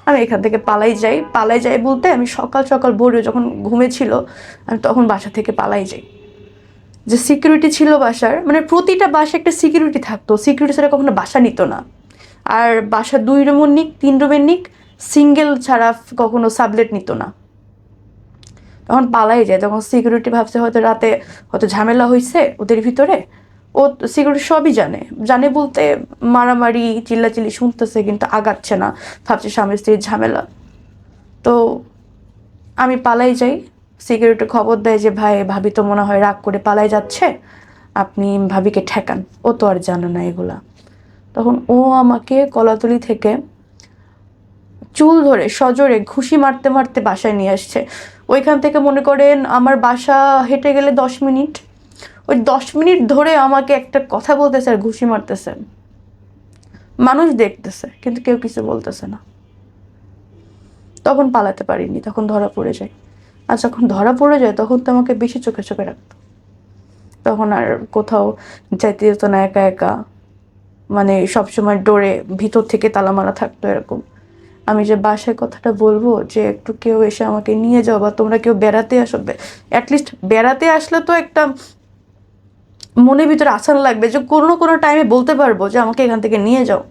আমি এখান থেকে পালাই যাই বলতে আমি সকাল সকাল ভোরে যখন ঘুমেছিল আমি তখন বাসা থেকে পালাই যাই। যে সিকিউরিটি ছিল বাসার, মানে প্রতিটা বাসায় একটা সিকিউরিটি থাকতো, সিকিউরিটি ছাড়া কখনো বাসা নিত না। আর বাসা 2 রুমের নিক 3 রুমের নিক সিঙ্গেল ছাড়া কখনো সাবলেট নিত না। তখন পালাই যায়, তখন সিকিউরিটি ভাবছে হয়তো রাতে হয়তো ঝামেলা হয়েছে ওদের ভিতরে। ও সিকিউরিটি সবই জানে বলতে মারামারি চিল্লাচিল্লি শুনতেছে কিন্তু আগাচ্ছে না, ভাবছে স্বামী স্ত্রীর ঝামেলা। তো আমি পালাই যাই, সিকিউরিটি খবর দেয় যে ভাই ভাবি তো মনে হয় রাগ করে পালাই যাচ্ছে, আপনি ভাবিকে ঠেকান, ও তো আর জানে না এগুলা। তখন ও আমাকে কলাতলি থেকে চুল ধরে সজোরে ঘুষি মারতে মারতে বাসায় নিয়ে আসছে। ওইখান থেকে মনে করেন আমার বাসা হেঁটে গেলে 10 মিনিট, ওই 10 মিনিট ধরে আমাকে একটা কথা বলতেছে আর ঘুষি মারতেছে। মানুষ দেখতেছে কিন্তু কেউ কিছু বলতেছে না। তখন পালাতে পারিনি, তখন ধরা পড়ে যায়। আর যখন ধরা পড়ে যায় তখন তো আমাকে বেশি চোখে চোখে রাখতো, তখন আর কোথাও যাইতে যেত না একা একা, মানে সবসময় ডোরে ভিতর থেকে তালা মারা থাকতো এরকম। আমি যে বাসায় কথাটা বলবো যে একটু কেউ এসে আমাকে নিয়ে যাও বা তোমরা কেউ বেড়াতে আসো, অ্যাটলিস্ট বেড়াতে আসলে তো একটা মনের ভিতরে আসান লাগবে যে কোনো টাইমে বলতে পারবো যে আমাকে এখান থেকে নিয়ে যাও।